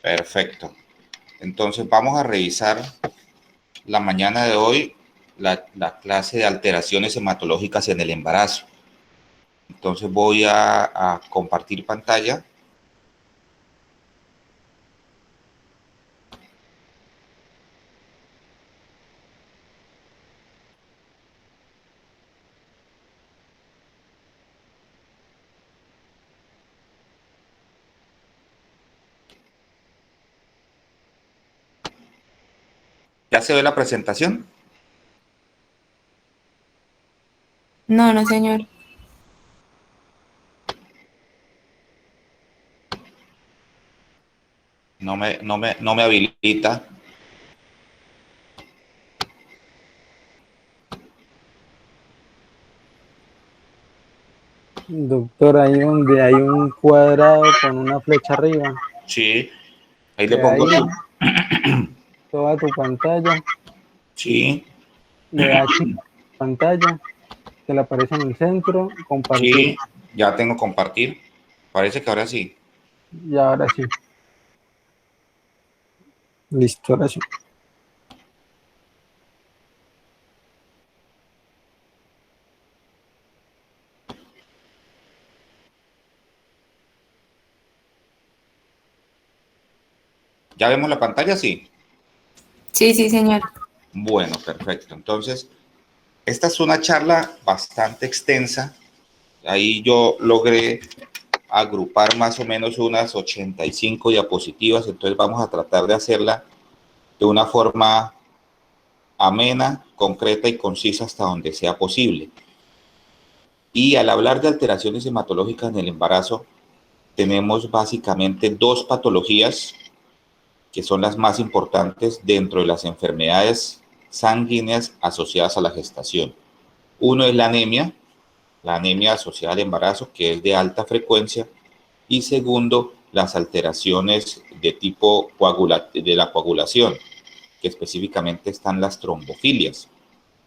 Perfecto. Entonces vamos a revisar la mañana de hoy la clase de alteraciones hematológicas en el embarazo. Entonces voy a compartir pantalla. ¿Ya se ve la presentación? No, no, señor. No me habilita. Doctor, ahí donde hay un cuadrado con una flecha arriba, Sí, ahí le le pongo ahí su... toda tu pantalla, Sí, le da clic en pantalla, que le aparece en el centro, compartir. sí, ya tengo compartir. Parece que ahora sí. Y ahora sí, listo, ahora sí. ¿Ya vemos la pantalla? Sí. Sí, sí, señor. Bueno, perfecto. Entonces, esta es una charla bastante extensa. Ahí yo logré agrupar más o menos unas 85 diapositivas, entonces vamos a tratar de hacerla de una forma amena, concreta y concisa hasta donde sea posible. Y al hablar de alteraciones hematológicas en el embarazo, tenemos básicamente dos patologías que son las más importantes dentro de las enfermedades sanguíneas asociadas a la gestación. Uno es la anemia asociada al embarazo, que es de alta frecuencia, y segundo, las alteraciones de tipo de la coagulación, que específicamente están las trombofilias,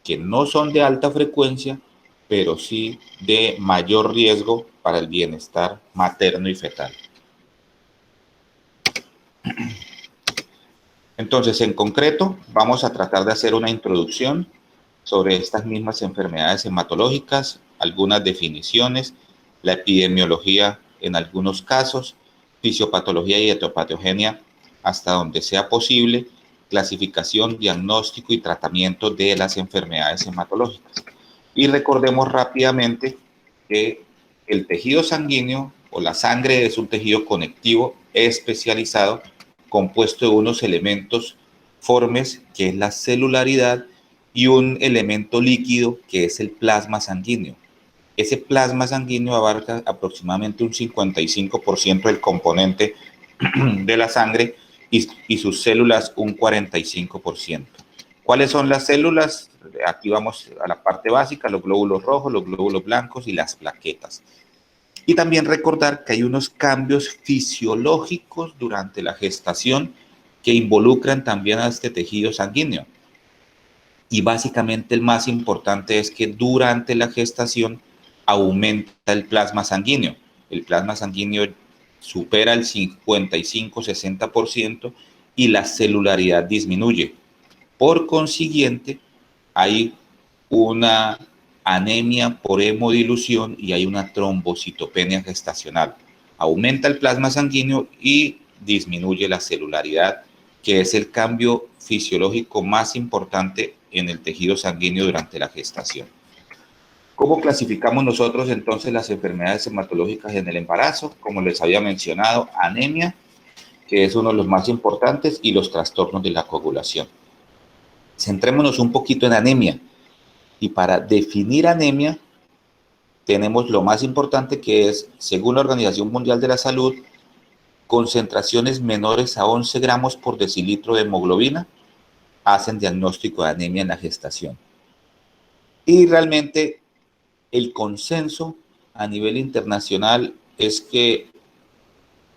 que no son de alta frecuencia, pero sí de mayor riesgo para el bienestar materno y fetal. Entonces, en concreto, vamos a tratar de hacer una introducción sobre estas mismas enfermedades hematológicas, algunas definiciones, la epidemiología en algunos casos, fisiopatología y etopatogenia hasta donde sea posible, clasificación, diagnóstico y tratamiento de las enfermedades hematológicas. Y recordemos rápidamente que el tejido sanguíneo o la sangre es un tejido conectivo especializado compuesto de unos elementos formes, que es la celularidad, y un elemento líquido, que es el plasma sanguíneo. Ese plasma sanguíneo abarca aproximadamente un 55% del componente de la sangre y sus células un 45%. ¿Cuáles son las células? Aquí vamos a la parte básica, los glóbulos rojos, los glóbulos blancos y las plaquetas. Y también recordar que hay unos cambios fisiológicos durante la gestación que involucran también a este tejido sanguíneo. Y básicamente el más importante es que durante la gestación aumenta el plasma sanguíneo. El plasma sanguíneo supera el 55-60% y la celularidad disminuye. Por consiguiente, hay una anemia por hemodilución y hay una trombocitopenia gestacional. Aumenta el plasma sanguíneo y disminuye la celularidad, que es el cambio fisiológico más importante en el tejido sanguíneo durante la gestación. ¿Cómo clasificamos nosotros entonces las enfermedades hematológicas en el embarazo? Como les había mencionado, anemia, que es uno de los más importantes, y los trastornos de la coagulación. Centrémonos un poquito en anemia. Y para definir anemia, tenemos lo más importante, que es, según la Organización Mundial de la Salud, concentraciones menores a 11 gramos por decilitro de hemoglobina hacen diagnóstico de anemia en la gestación. Y realmente el consenso a nivel internacional es que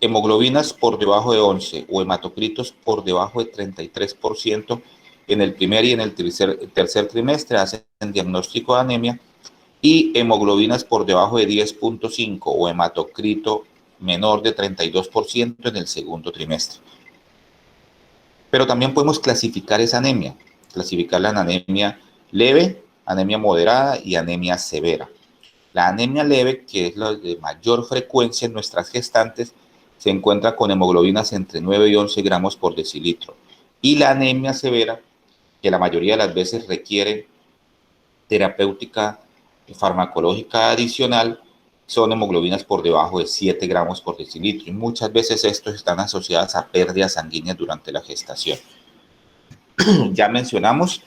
hemoglobinas por debajo de 11 o hematocritos por debajo de 33% en el primer y en el tercer trimestre hacen diagnóstico de anemia, y hemoglobinas por debajo de 10.5 o hematocrito menor de 32% en el segundo trimestre. Pero también podemos clasificar esa anemia, clasificarla en anemia leve, anemia moderada y anemia severa. La anemia leve, que es la de mayor frecuencia en nuestras gestantes, se encuentra con hemoglobinas entre 9 y 11 gramos por decilitro. Y la anemia severa, que la mayoría de las veces requiere terapéutica farmacológica adicional, son hemoglobinas por debajo de 7 gramos por decilitro. Y muchas veces estos están asociados a pérdidas sanguíneas durante la gestación. Ya mencionamos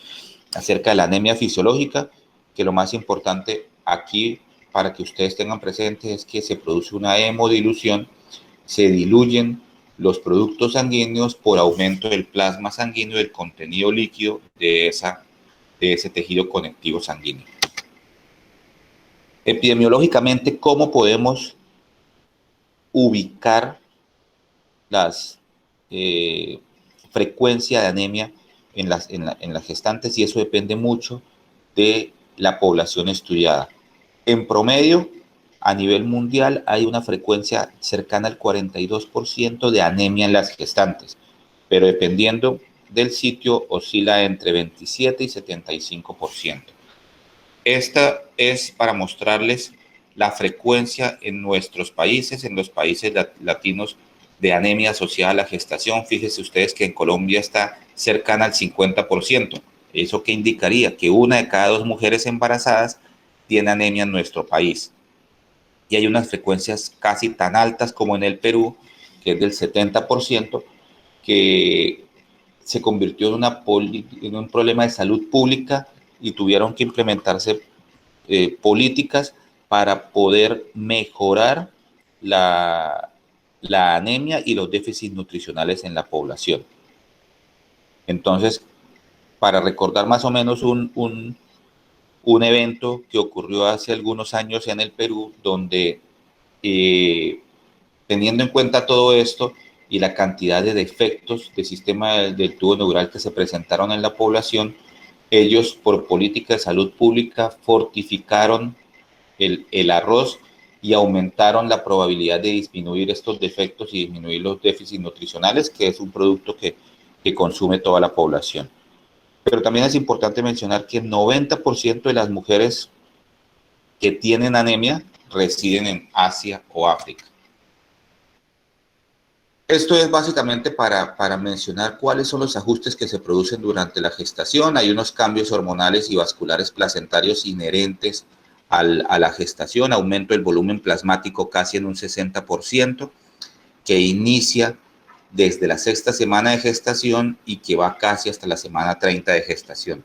acerca de la anemia fisiológica, que lo más importante aquí para que ustedes tengan presente es que se produce una hemodilución, se diluyen los productos sanguíneos por aumento del plasma sanguíneo, del contenido líquido de ese tejido conectivo sanguíneo. Epidemiológicamente, ¿cómo podemos ubicar las frecuencia de anemia en las gestantes? Y eso depende mucho de la población estudiada. En promedio, a nivel mundial, hay una frecuencia cercana al 42% de anemia en las gestantes, pero dependiendo del sitio oscila entre 27 y 75%. Esta es para mostrarles la frecuencia en nuestros países, en los países latinos, de anemia asociada a la gestación. Fíjense ustedes que en Colombia está cercana al 50%. ¿Eso qué indicaría? Que 1 de cada 2 mujeres embarazadas tiene anemia en nuestro país. Y hay unas frecuencias casi tan altas como en el Perú, que es del 70%, que se convirtió en un problema de salud pública y tuvieron que implementarse políticas para poder mejorar la anemia y los déficits nutricionales en la población. Entonces, para recordar más o menos un evento que ocurrió hace algunos años en el Perú, donde teniendo en cuenta todo esto y la cantidad de defectos del sistema del tubo neural que se presentaron en la población, ellos por política de salud pública fortificaron el arroz y aumentaron la probabilidad de disminuir estos defectos y disminuir los déficits nutricionales, que es un producto que consume toda la población. Pero también es importante mencionar que el 90% de las mujeres que tienen anemia residen en Asia o África. Esto es básicamente para mencionar cuáles son los ajustes que se producen durante la gestación. Hay unos cambios hormonales y vasculares placentarios inherentes a la gestación, aumento del volumen plasmático casi en un 60%, que inicia desde la 6ª semana de gestación y que va casi hasta la semana 30 de gestación.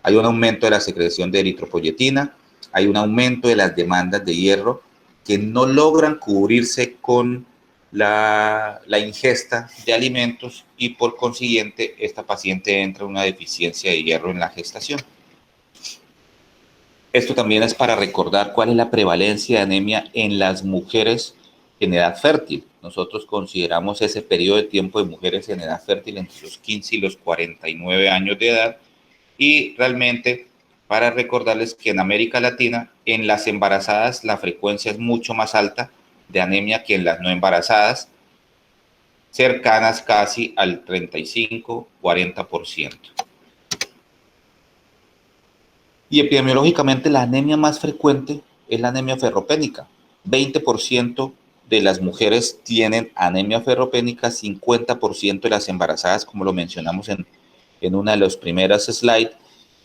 Hay un aumento de la secreción de eritropoyetina, hay un aumento de las demandas de hierro que no logran cubrirse con la ingesta de alimentos y por consiguiente esta paciente entra en una deficiencia de hierro en la gestación. Esto también es para recordar cuál es la prevalencia de anemia en las mujeres en edad fértil. Nosotros consideramos ese periodo de tiempo de mujeres en edad fértil entre los 15 y los 49 años de edad, y realmente para recordarles que en América Latina en las embarazadas la frecuencia es mucho más alta de anemia que en las no embarazadas, cercanas casi al 35-40%. Y epidemiológicamente la anemia más frecuente es la anemia ferropénica. 20% de las mujeres tienen anemia ferropénica, 50% de las embarazadas, como lo mencionamos en una de las primeras slides,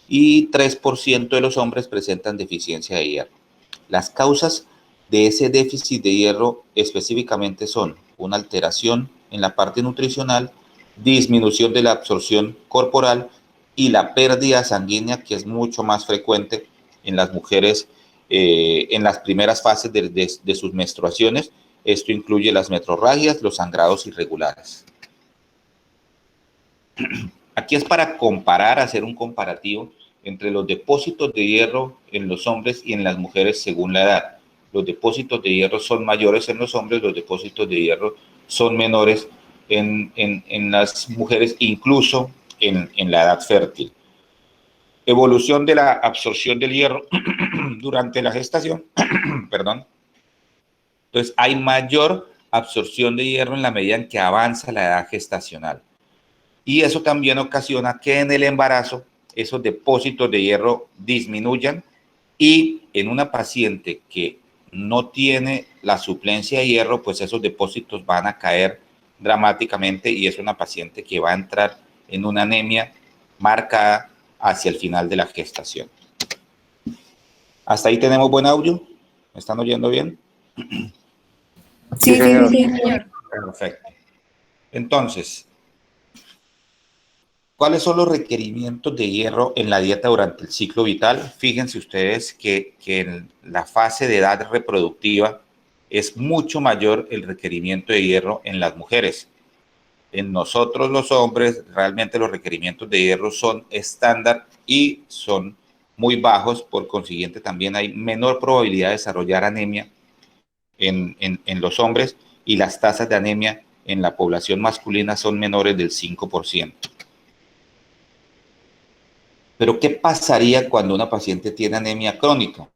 y 3% de los hombres presentan deficiencia de hierro. Las causas de ese déficit de hierro específicamente son una alteración en la parte nutricional, disminución de la absorción corporal y la pérdida sanguínea, que es mucho más frecuente en las mujeres en las primeras fases de sus menstruaciones. Esto incluye las metrorragias, los sangrados irregulares. Aquí es para comparar, hacer un comparativo entre los depósitos de hierro en los hombres y en las mujeres según la edad. Los depósitos de hierro son mayores en los hombres, los depósitos de hierro son menores en las mujeres, incluso en la edad fértil. Evolución de la absorción del hierro durante la gestación, perdón. Entonces, hay mayor absorción de hierro en la medida en que avanza la edad gestacional. y eso también ocasiona que en el embarazo esos depósitos de hierro disminuyan, y en una paciente que no tiene la suplencia de hierro, pues esos depósitos van a caer dramáticamente y es una paciente que va a entrar en una anemia marcada hacia el final de la gestación. ¿Hasta ahí tenemos buen audio? ¿Me están oyendo bien? Sí, sí, sí, señor. Perfecto. Entonces, ¿cuáles son los requerimientos de hierro en la dieta durante el ciclo vital? Fíjense ustedes que en la fase de edad reproductiva es mucho mayor el requerimiento de hierro en las mujeres. En nosotros los hombres, realmente los requerimientos de hierro son estándar y son muy bajos, por consiguiente también hay menor probabilidad de desarrollar anemia en los hombres, y las tasas de anemia en la población masculina son menores del 5%. Pero ¿qué pasaría cuando una paciente tiene anemia crónica?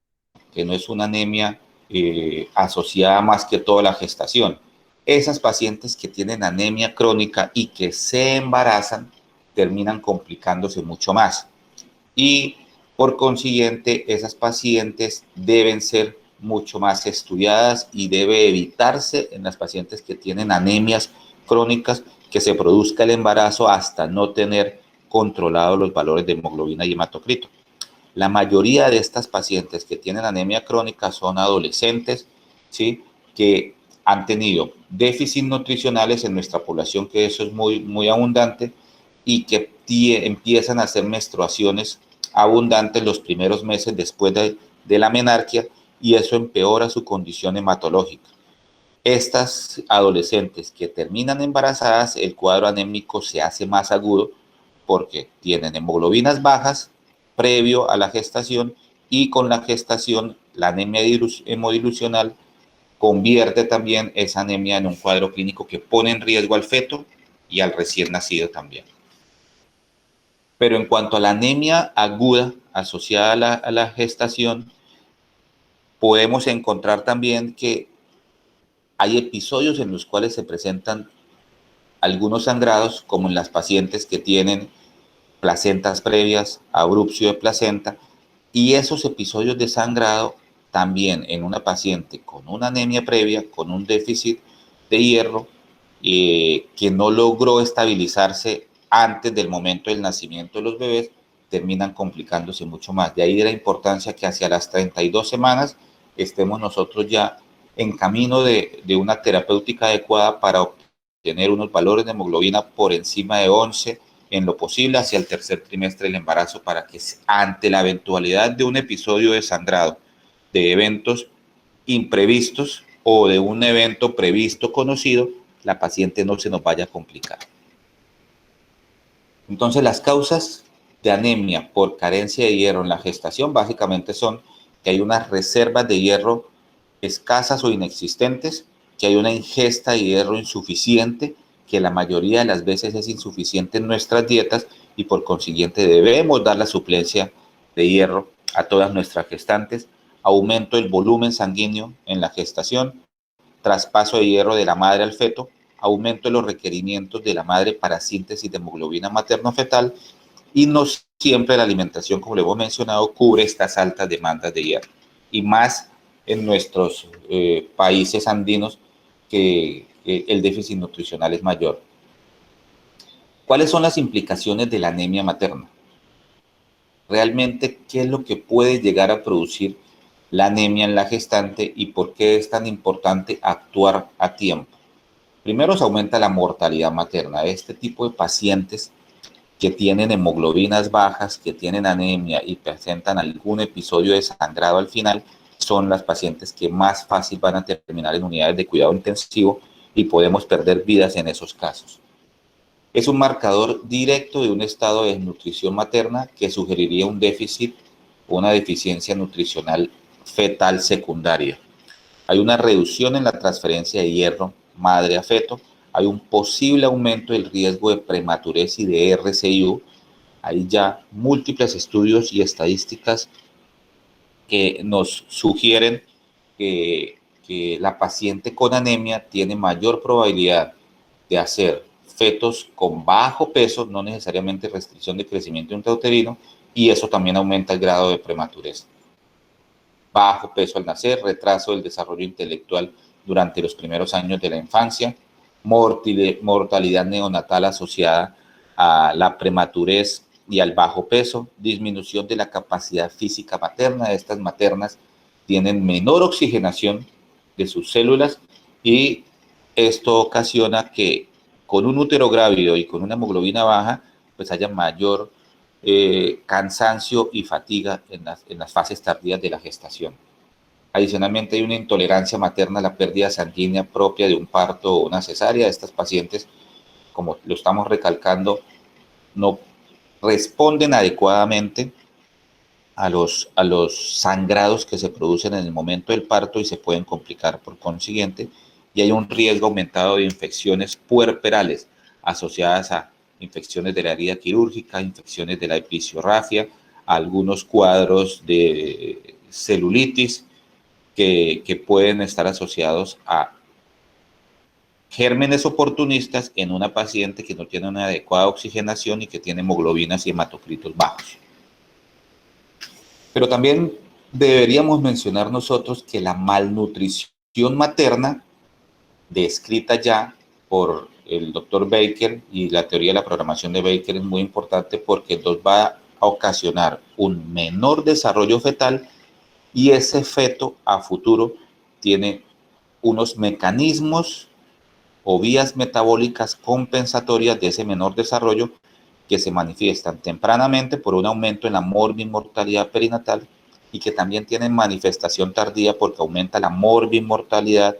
Que no es una anemia asociada más que todo a la gestación. Esas pacientes que tienen anemia crónica y que se embarazan terminan complicándose mucho más. Y por consiguiente, esas pacientes deben ser mucho más estudiadas y debe evitarse en las pacientes que tienen anemias crónicas que se produzca el embarazo hasta no tener controlados los valores de hemoglobina y hematocrito. La mayoría de estas pacientes que tienen anemia crónica son adolescentes, ¿sí?, que han tenido déficits nutricionales en nuestra población, que eso es muy abundante, y que empiezan a hacer menstruaciones abundantes los primeros meses después de la menarquia, y eso empeora su condición hematológica. Estas adolescentes que terminan embarazadas, el cuadro anémico se hace más agudo porque tienen hemoglobinas bajas previo a la gestación, y con la gestación la anemia hemodilucional convierte también esa anemia en un cuadro clínico que pone en riesgo al feto y al recién nacido también. Pero en cuanto a la anemia aguda asociada a la gestación, podemos encontrar también que hay episodios en los cuales se presentan algunos sangrados, como en las pacientes que tienen placentas previas, abrupcio de placenta, y esos episodios de sangrado también en una paciente con una anemia previa, con un déficit de hierro, que no logró estabilizarse antes del momento del nacimiento de los bebés, terminan complicándose mucho más. De ahí la importancia que hacia las 32 semanas estemos nosotros ya en camino de una terapéutica adecuada para obtener unos valores de hemoglobina por encima de 11, en lo posible hacia el tercer trimestre del embarazo, para que ante la eventualidad de un episodio de sangrado, de eventos imprevistos o de un evento previsto conocido, la paciente no se nos vaya a complicar. Entonces, las causas de anemia por carencia de hierro en la gestación básicamente son que hay unas reservas de hierro escasas o inexistentes, que hay una ingesta de hierro insuficiente, que la mayoría de las veces es insuficiente en nuestras dietas, y por consiguiente debemos dar la suplencia de hierro a todas nuestras gestantes, aumento del volumen sanguíneo en la gestación, traspaso de hierro de la madre al feto, aumento de los requerimientos de la madre para síntesis de hemoglobina materno-fetal, y no siempre la alimentación, como le hemos mencionado, cubre estas altas demandas de hierro, y más en nuestros países andinos, que el déficit nutricional es mayor. ¿Cuáles son las implicaciones de la anemia materna? Realmente, ¿qué es lo que puede llegar a producir la anemia en la gestante y por qué es tan importante actuar a tiempo? Primero, se aumenta la mortalidad materna. Este tipo de pacientes que tienen hemoglobinas bajas, que tienen anemia y presentan algún episodio de sangrado al final, son las pacientes que más fácil van a terminar en unidades de cuidado intensivo, y podemos perder vidas en esos casos. Es un marcador directo de un estado de desnutrición materna que sugeriría un déficit o una deficiencia nutricional fetal secundaria. Hay una reducción en la transferencia de hierro madre a feto, hay un posible aumento del riesgo de prematurez y de RCIU. Hay ya múltiples estudios y estadísticas que nos sugieren que la paciente con anemia tiene mayor probabilidad de hacer fetos con bajo peso, no necesariamente restricción de crecimiento intrauterino, y eso también aumenta el grado de prematurez. Bajo peso al nacer, retraso del desarrollo intelectual durante los primeros años de la infancia, mortalidad neonatal asociada a la prematurez y al bajo peso, disminución de la capacidad física materna. Estas maternas tienen menor oxigenación de sus células y esto ocasiona que con un útero grávido y con una hemoglobina baja, pues haya mayor cansancio y fatiga en las fases tardías de la gestación. Adicionalmente, hay una intolerancia materna a la pérdida sanguínea propia de un parto o una cesárea. Estas pacientes, como lo estamos recalcando, no responden adecuadamente a los sangrados que se producen en el momento del parto y se pueden complicar por consiguiente, y hay un riesgo aumentado de infecciones puerperales asociadas a infecciones de la herida quirúrgica, infecciones de la episiorrafia, algunos cuadros de celulitis que pueden estar asociados a gérmenes oportunistas en una paciente que no tiene una adecuada oxigenación y que tiene hemoglobinas y hematocritos bajos. Pero también deberíamos mencionar nosotros que la malnutrición materna, descrita ya por el doctor Baker, y la teoría de la programación de Baker es muy importante porque nos va a ocasionar un menor desarrollo fetal, y ese feto a futuro tiene unos mecanismos o vías metabólicas compensatorias de ese menor desarrollo que se manifiestan tempranamente por un aumento en la morbimortalidad perinatal y que también tienen manifestación tardía porque aumenta la morbimortalidad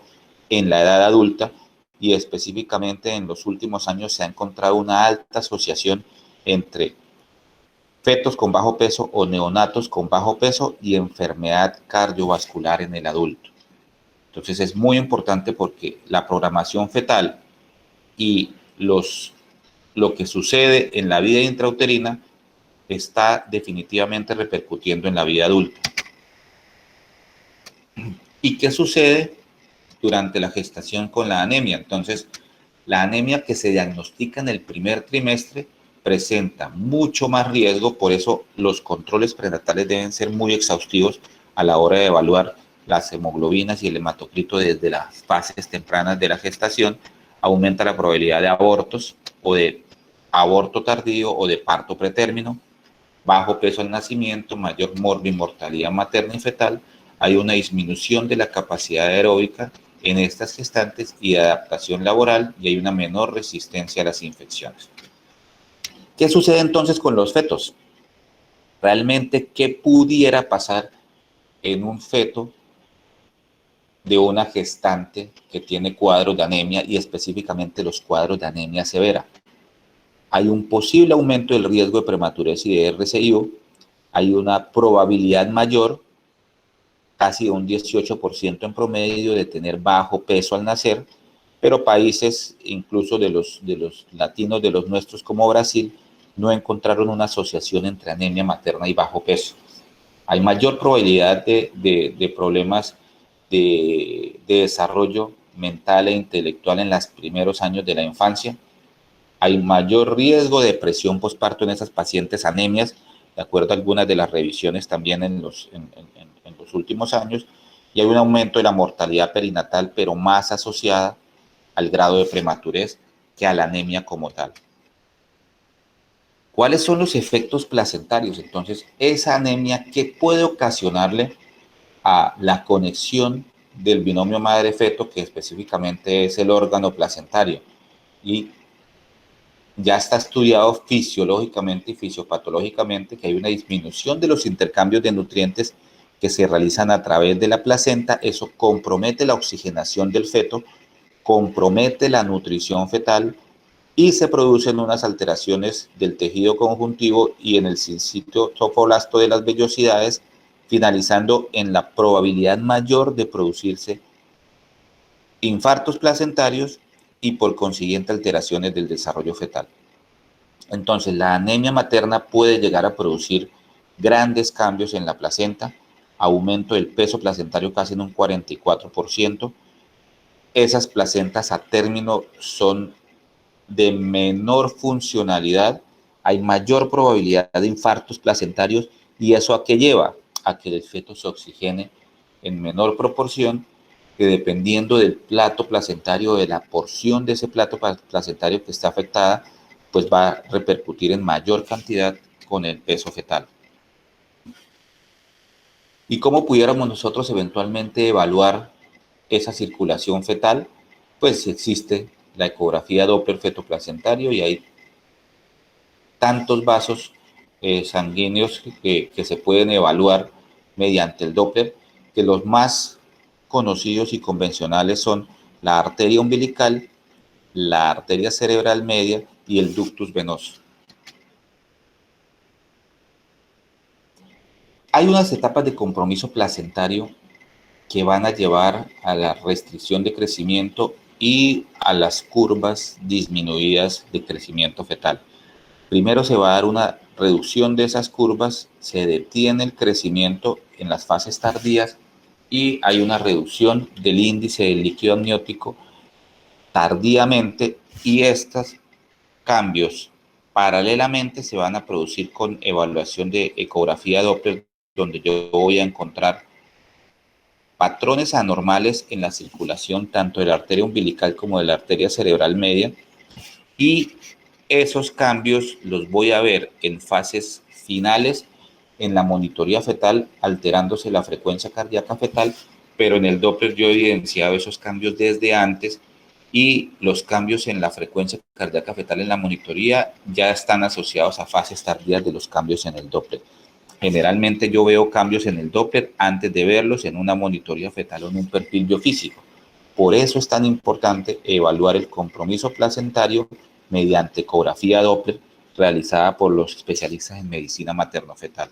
en la edad adulta, y específicamente en los últimos años se ha encontrado una alta asociación entre fetos con bajo peso o neonatos con bajo peso y enfermedad cardiovascular en el adulto. Entonces es muy importante porque la programación fetal y lo que sucede en la vida intrauterina está definitivamente repercutiendo en la vida adulta. ¿Y qué sucede durante la gestación con la anemia? Entonces, la anemia que se diagnostica en el primer trimestre presenta mucho más riesgo, por eso los controles prenatales deben ser muy exhaustivos a la hora de evaluar las hemoglobinas y el hematocrito desde las fases tempranas de la gestación. Aumenta la probabilidad de abortos o de aborto tardío o de parto pretérmino, bajo peso al nacimiento, mayor morbimortalidad materna y fetal. Hay una disminución de la capacidad aeróbica en estas gestantes y de adaptación laboral, y hay una menor resistencia a las infecciones. ¿Qué sucede entonces con los fetos? Realmente, ¿qué pudiera pasar en un feto de una gestante que tiene cuadros de anemia, y específicamente los cuadros de anemia severa? Hay un posible aumento del riesgo de prematurez y de RCIO, hay una probabilidad mayor, casi de un 18% en promedio, de tener bajo peso al nacer, pero países incluso de los latinos, de los nuestros como Brasil, no encontraron una asociación entre anemia materna y bajo peso. Hay mayor probabilidad de problemas de desarrollo mental e intelectual en los primeros años de la infancia. Hay mayor riesgo de depresión postparto en esas pacientes anemias, de acuerdo a algunas de las revisiones también en los últimos años, y hay un aumento de la mortalidad perinatal, pero más asociada al grado de prematurez que a la anemia como tal. ¿Cuáles son los efectos placentarios? Entonces, esa anemia, ¿qué puede ocasionarle a la conexión del binomio madre-feto, que específicamente es el órgano placentario? Y ya está estudiado fisiológicamente y fisiopatológicamente que hay una disminución de los intercambios de nutrientes que se realizan a través de la placenta. Eso compromete la oxigenación del feto, compromete la nutrición fetal, y se producen unas alteraciones del tejido conjuntivo y en el sincito trofoblasto de las vellosidades, finalizando en la probabilidad mayor de producirse infartos placentarios y por consiguiente alteraciones del desarrollo fetal. Entonces, la anemia materna puede llegar a producir grandes cambios en la placenta, aumento del peso placentario casi en un 44%. Esas placentas a término son de menor funcionalidad, hay mayor probabilidad de infartos placentarios. ¿Y eso a qué lleva? A que el feto se oxigene en menor proporción, que dependiendo del plato placentario, de la porción de ese plato placentario que está afectada, pues va a repercutir en mayor cantidad con el peso fetal. ¿Y cómo pudiéramos nosotros eventualmente evaluar esa circulación fetal? Pues existe la ecografía Doppler fetoplacentario y hay tantos vasos sanguíneos que se pueden evaluar mediante el Doppler, que los más conocidos y convencionales son la arteria umbilical, la arteria cerebral media y el ductus venoso. Hay unas etapas de compromiso placentario que van a llevar a la restricción de crecimiento y a las curvas disminuidas de crecimiento fetal. Primero se va a dar una reducción de esas curvas, se detiene el crecimiento en las fases tardías y hay una reducción del índice del líquido amniótico tardíamente, y estos cambios paralelamente se van a producir con evaluación de ecografía Doppler, donde yo voy a encontrar patrones anormales en la circulación tanto de la arteria umbilical como de la arteria cerebral media, y esos cambios los voy a ver en fases finales en la monitoría fetal, alterándose la frecuencia cardíaca fetal, pero en el Doppler yo he evidenciado esos cambios desde antes, y los cambios en la frecuencia cardíaca fetal en la monitoría ya están asociados a fases tardías de los cambios en el Doppler. Generalmente yo veo cambios en el Doppler antes de verlos en una monitoría fetal o en un perfil biofísico. Por eso es tan importante evaluar el compromiso placentario mediante ecografía Doppler realizada por los especialistas en medicina materno-fetal.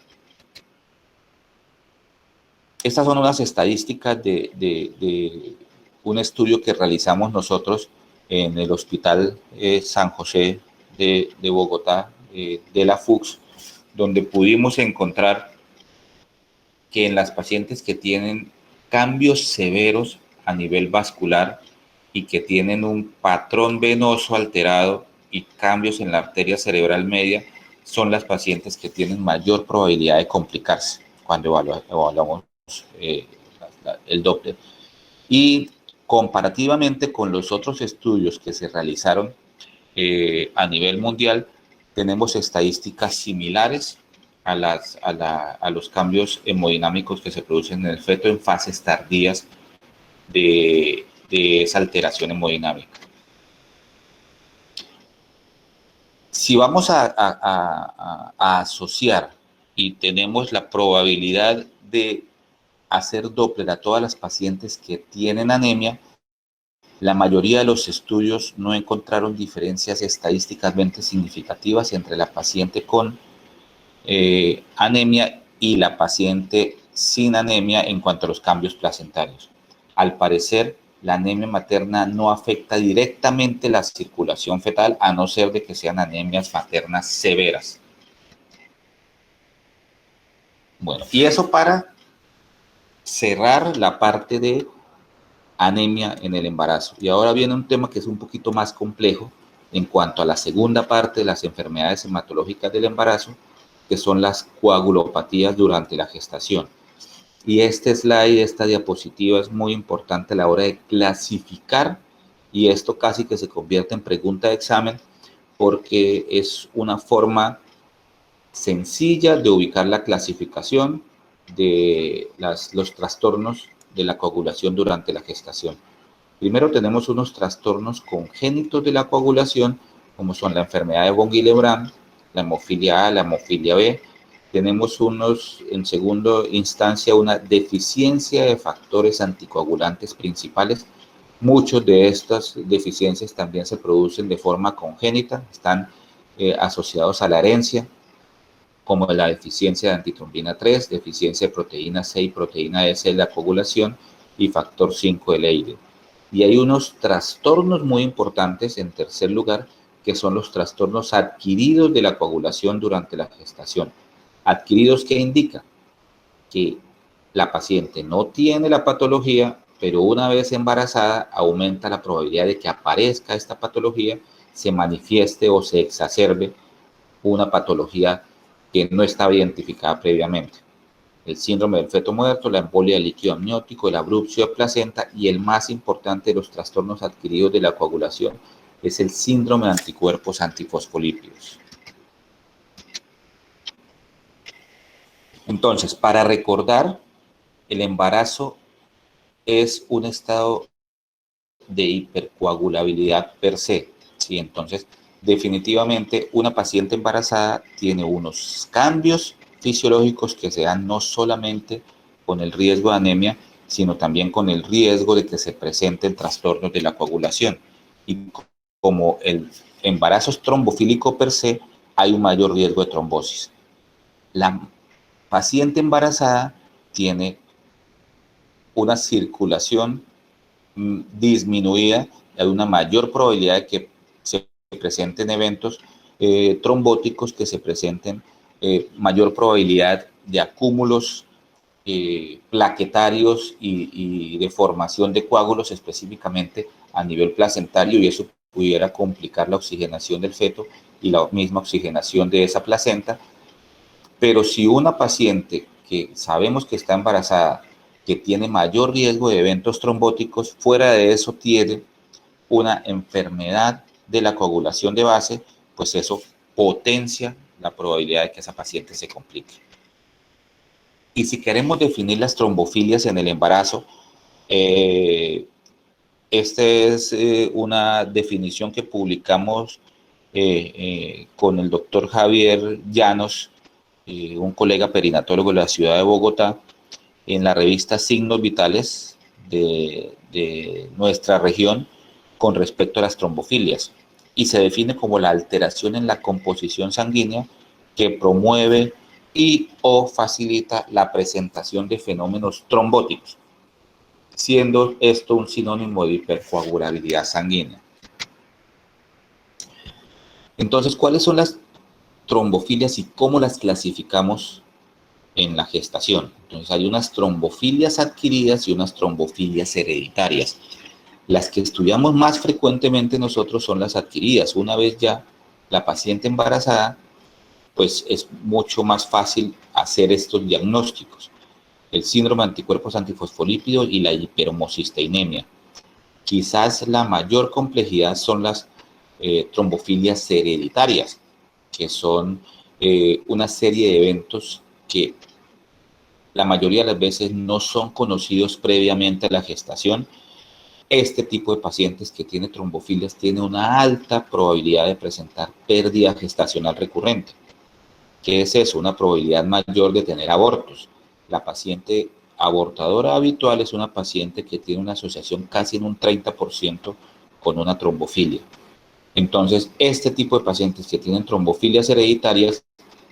Estas son unas estadísticas de un estudio que realizamos nosotros en el Hospital San José de Bogotá, de la FUCS, donde pudimos encontrar que en las pacientes que tienen cambios severos a nivel vascular y que tienen un patrón venoso alterado y cambios en la arteria cerebral media, son las pacientes que tienen mayor probabilidad de complicarse cuando evaluamos el Doppler. Y comparativamente con los otros estudios que se realizaron a nivel mundial, tenemos estadísticas similares a los cambios hemodinámicos que se producen en el feto en fases tardías de esa alteración hemodinámica. Si vamos a asociar y tenemos la probabilidad de hacer Doppler a todas las pacientes que tienen anemia, la mayoría de los estudios no encontraron diferencias estadísticamente significativas entre la paciente con anemia y la paciente sin anemia en cuanto a los cambios placentarios. Al parecer, la anemia materna no afecta directamente la circulación fetal, a no ser de que sean anemias maternas severas. Bueno, y eso para cerrar la parte de anemia en el embarazo. Y ahora viene un tema que es un poquito más complejo en cuanto a la segunda parte de las enfermedades hematológicas del embarazo, que son las coagulopatías durante la gestación. Y este slide, esta diapositiva es muy importante a la hora de clasificar, y esto casi que se convierte en pregunta de examen, porque es una forma sencilla de ubicar la clasificación de los trastornos de la coagulación durante la gestación. Primero tenemos unos trastornos congénitos de la coagulación, como son la enfermedad de von Willebrand, la hemofilia A, la hemofilia B. Tenemos en segunda instancia, una deficiencia de factores anticoagulantes principales. Muchos de estas deficiencias también se producen de forma congénita, están asociados a la herencia, como la deficiencia de antitrombina 3, deficiencia de proteína C y proteína S de la coagulación y factor 5 de Leiden. Y hay unos trastornos muy importantes, en tercer lugar, que son los trastornos adquiridos de la coagulación durante la gestación. Adquiridos, ¿qué indica? Que la paciente no tiene la patología, pero una vez embarazada aumenta la probabilidad de que aparezca esta patología, se manifieste o se exacerbe una patología que no estaba identificada previamente. El síndrome del feto muerto, la embolia del líquido amniótico, el abrupcio de placenta y el más importante de los trastornos adquiridos de la coagulación es el síndrome de anticuerpos antifosfolípidos. Entonces, para recordar, el embarazo es un estado de hipercoagulabilidad per se, ¿sí? Entonces, definitivamente una paciente embarazada tiene unos cambios fisiológicos que se dan no solamente con el riesgo de anemia, sino también con el riesgo de que se presenten trastornos de la coagulación. Y como el embarazo es trombofílico per se, hay un mayor riesgo de trombosis. La paciente embarazada tiene una circulación disminuida, hay una mayor probabilidad de que se presenten eventos trombóticos, que se presenten mayor probabilidad de acúmulos plaquetarios y de formación de coágulos específicamente a nivel placentario, y eso pudiera complicar la oxigenación del feto y la misma oxigenación de esa placenta. Pero si una paciente que sabemos que está embarazada, que tiene mayor riesgo de eventos trombóticos, fuera de eso tiene una enfermedad de la coagulación de base, pues eso potencia la probabilidad de que esa paciente se complique. Y si queremos definir las trombofilias en el embarazo, esta es una definición que publicamos con el doctor Javier Llanos, un colega perinatólogo de la ciudad de Bogotá, en la revista Signos Vitales de nuestra región con respecto a las trombofilias, y se define como la alteración en la composición sanguínea que promueve y o facilita la presentación de fenómenos trombóticos, siendo esto un sinónimo de hipercoagulabilidad sanguínea. Entonces, ¿cuáles son las trombofilias y cómo las clasificamos en la gestación? Entonces, hay unas trombofilias adquiridas y unas trombofilias hereditarias. Las que estudiamos más frecuentemente nosotros son las adquiridas. Una vez ya la paciente embarazada, pues es mucho más fácil hacer estos diagnósticos. El síndrome de anticuerpos antifosfolípidos y la hiperhomocisteinemia. Quizás la mayor complejidad son las trombofilias hereditarias, que son una serie de eventos que la mayoría de las veces no son conocidos previamente a la gestación. Este tipo de pacientes que tiene trombofilias tiene una alta probabilidad de presentar pérdida gestacional recurrente. ¿Qué es eso? Una probabilidad mayor de tener abortos. La paciente abortadora habitual es una paciente que tiene una asociación casi en un 30% con una trombofilia. Entonces, este tipo de pacientes que tienen trombofilias hereditarias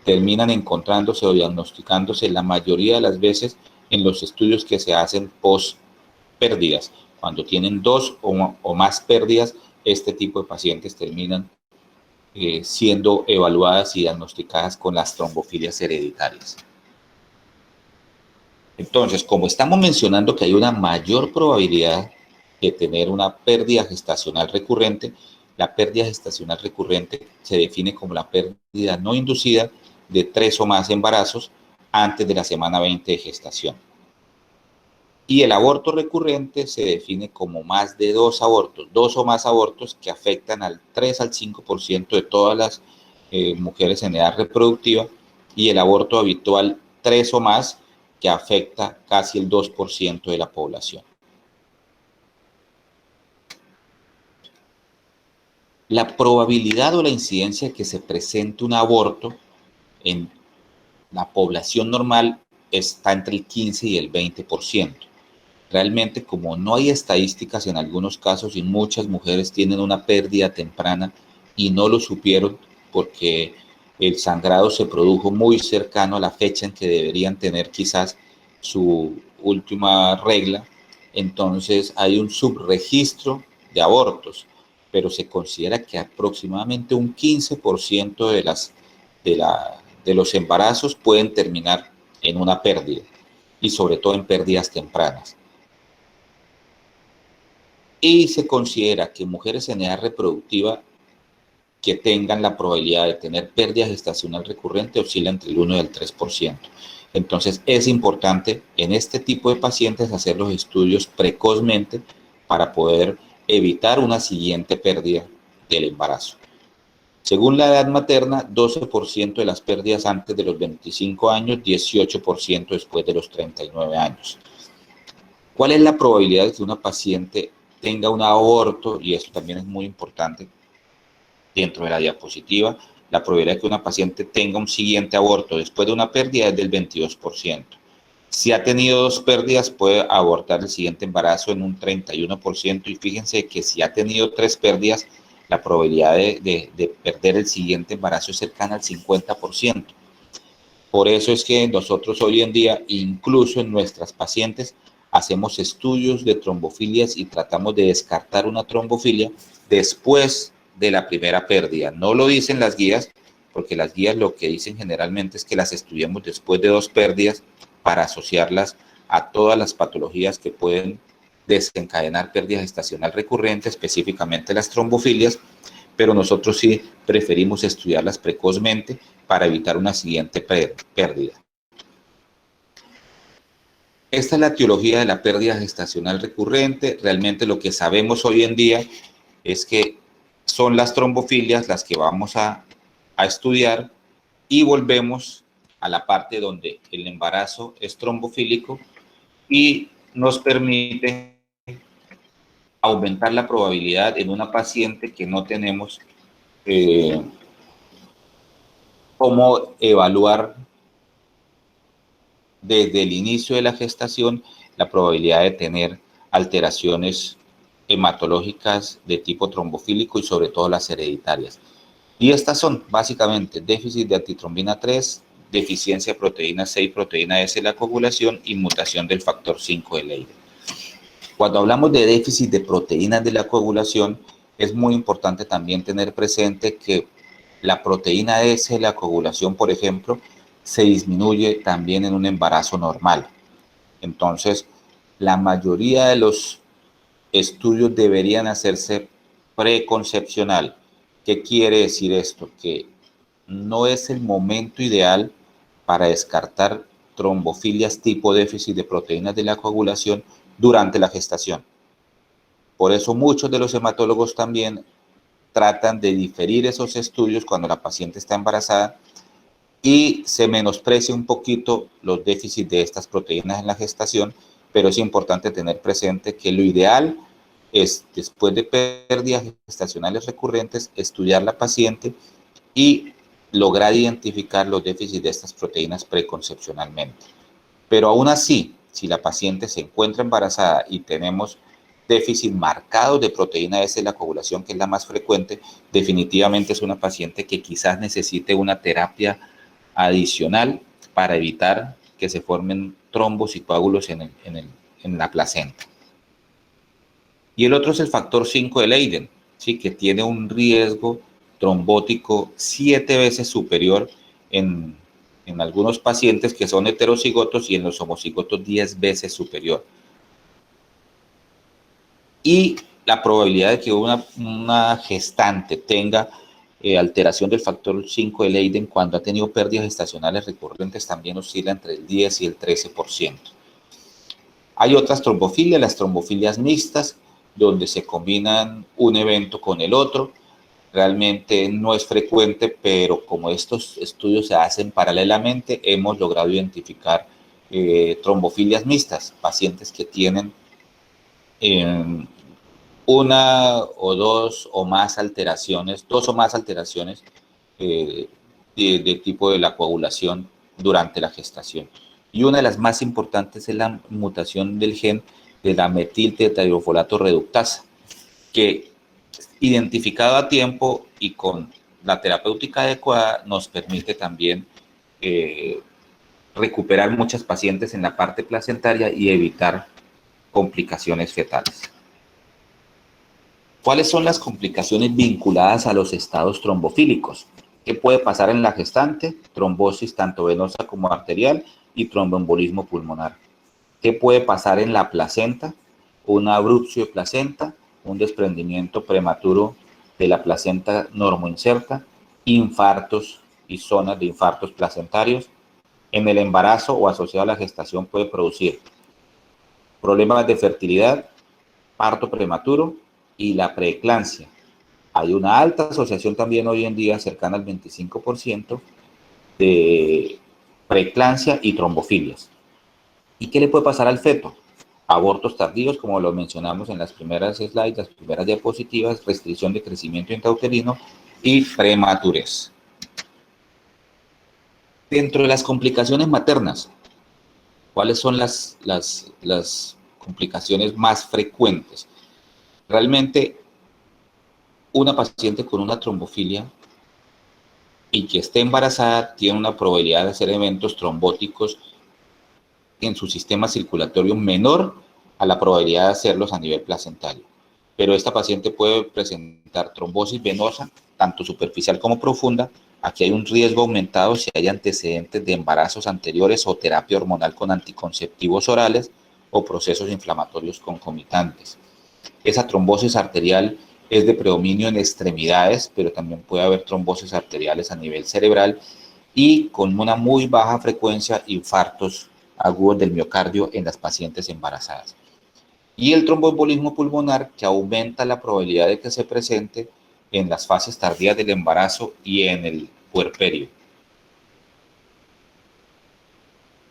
terminan encontrándose o diagnosticándose la mayoría de las veces en los estudios que se hacen post pérdidas. Cuando tienen dos o más pérdidas, este tipo de pacientes terminan siendo evaluadas y diagnosticadas con las trombofilias hereditarias. Entonces, como estamos mencionando que hay una mayor probabilidad de tener una pérdida gestacional recurrente, la pérdida gestacional recurrente se define como la pérdida no inducida de 3 o más embarazos antes de la semana 20 de gestación. Y el aborto recurrente se define como más de 2 abortos, 2 o más abortos que afectan al 3 al 5% de todas las mujeres en edad reproductiva, y el aborto habitual 3 o más, que afecta casi el 2% de la población. La probabilidad o la incidencia de que se presente un aborto en la población normal está entre el 15 y el 20%. Realmente, como no hay estadísticas en algunos casos y muchas mujeres tienen una pérdida temprana y no lo supieron porque el sangrado se produjo muy cercano a la fecha en que deberían tener quizás su última regla, entonces hay un subregistro de abortos, pero se considera que aproximadamente un 15% de los embarazos pueden terminar en una pérdida, y sobre todo en pérdidas tempranas. Y se considera que mujeres en edad reproductiva que tengan la probabilidad de tener pérdida gestacional recurrente oscila entre el 1 y el 3%. Entonces es importante en este tipo de pacientes hacer los estudios precozmente para poder evitar una siguiente pérdida del embarazo. Según la edad materna, 12% de las pérdidas antes de los 25 años, 18% después de los 39 años. ¿Cuál es la probabilidad de que una paciente tenga un aborto? Y esto también es muy importante dentro de la diapositiva. La probabilidad de que una paciente tenga un siguiente aborto después de una pérdida es del 22%. Si ha tenido 2 pérdidas, puede abortar el siguiente embarazo en un 31%. Y fíjense que si ha tenido 3 pérdidas, la probabilidad de perder el siguiente embarazo es cercana al 50%. Por eso es que nosotros hoy en día, incluso en nuestras pacientes, hacemos estudios de trombofilias y tratamos de descartar una trombofilia después de la primera pérdida. No lo dicen las guías, porque las guías lo que dicen generalmente es que las estudiamos después de 2 pérdidas para asociarlas a todas las patologías que pueden desencadenar pérdida gestacional recurrente, específicamente las trombofilias, pero nosotros sí preferimos estudiarlas precozmente para evitar una siguiente pérdida. Esta es la etiología de la pérdida gestacional recurrente. Realmente lo que sabemos hoy en día es que son las trombofilias las que vamos a estudiar, y volvemos a la parte donde el embarazo es trombofílico y nos permite aumentar la probabilidad en una paciente que no tenemos cómo evaluar desde el inicio de la gestación la probabilidad de tener alteraciones hematológicas de tipo trombofílico y sobre todo las hereditarias. Y estas son básicamente déficit de antitrombina 3, deficiencia de proteína C y proteína S de la coagulación y mutación del factor 5 de Leiden. Cuando hablamos de déficit de proteínas de la coagulación, es muy importante también tener presente que la proteína S de la coagulación, por ejemplo, se disminuye también en un embarazo normal. Entonces, la mayoría de los estudios deberían hacerse preconcepcional. ¿Qué quiere decir esto? Que no es el momento ideal para descartar trombofilias tipo déficit de proteínas de la coagulación durante la gestación. Por eso muchos de los hematólogos también tratan de diferir esos estudios cuando la paciente está embarazada y se menosprecia un poquito los déficits de estas proteínas en la gestación, pero es importante tener presente que lo ideal es, después de pérdidas gestacionales recurrentes, estudiar la paciente y lograr identificar los déficits de estas proteínas preconcepcionalmente. Pero aún así, si la paciente se encuentra embarazada y tenemos déficit marcado de proteína S de la coagulación, que es la más frecuente, definitivamente es una paciente que quizás necesite una terapia adicional para evitar que se formen trombos y coágulos en la placenta. Y el otro es el factor 5 de Leiden, ¿sí? Que tiene un riesgo trombótico 7 veces superior en algunos pacientes que son heterocigotos y en los homocigotos 10 veces superior. Y la probabilidad de que una gestante tenga alteración del factor 5 de Leiden cuando ha tenido pérdidas gestacionales recurrentes también oscila entre el 10 y el 13%. Hay otras trombofilias, las trombofilias mixtas, donde se combinan un evento con el otro. Realmente no es frecuente, pero como estos estudios se hacen paralelamente, hemos logrado identificar trombofilias mixtas, pacientes que tienen una o dos o más alteraciones, de tipo de la coagulación durante la gestación. Y una de las más importantes es la mutación del gen de la metiltetrahidrofolato reductasa, que identificado a tiempo y con la terapéutica adecuada nos permite también recuperar muchas pacientes en la parte placentaria y evitar complicaciones fetales. ¿Cuáles son las complicaciones vinculadas a los estados trombofílicos? ¿Qué puede pasar en la gestante? Trombosis tanto venosa como arterial y tromboembolismo pulmonar. ¿Qué puede pasar en la placenta? Una abrupción de placenta, un desprendimiento prematuro de la placenta normoinserta, infartos y zonas de infartos placentarios. En el embarazo o asociado a la gestación puede producir problemas de fertilidad, parto prematuro y la preeclampsia. Hay una alta asociación también hoy en día, cercana al 25%, de preeclampsia y trombofilias. ¿Y qué le puede pasar al feto? Abortos tardíos, como lo mencionamos en las primeras slides, las primeras diapositivas, restricción de crecimiento intrauterino y prematurez. Dentro de las complicaciones maternas, ¿cuáles son las complicaciones más frecuentes? Realmente, una paciente con una trombofilia y que esté embarazada tiene una probabilidad de hacer eventos trombóticos en su sistema circulatorio menor a la probabilidad de hacerlos a nivel placentario. Pero esta paciente puede presentar trombosis venosa, tanto superficial como profunda. Aquí hay un riesgo aumentado si hay antecedentes de embarazos anteriores o terapia hormonal con anticonceptivos orales o procesos inflamatorios concomitantes. Esa trombosis arterial es de predominio en extremidades, pero también puede haber trombosis arteriales a nivel cerebral y con una muy baja frecuencia infartos agudos del miocardio en las pacientes embarazadas. Y el tromboembolismo pulmonar, que aumenta la probabilidad de que se presente en las fases tardías del embarazo y en el puerperio.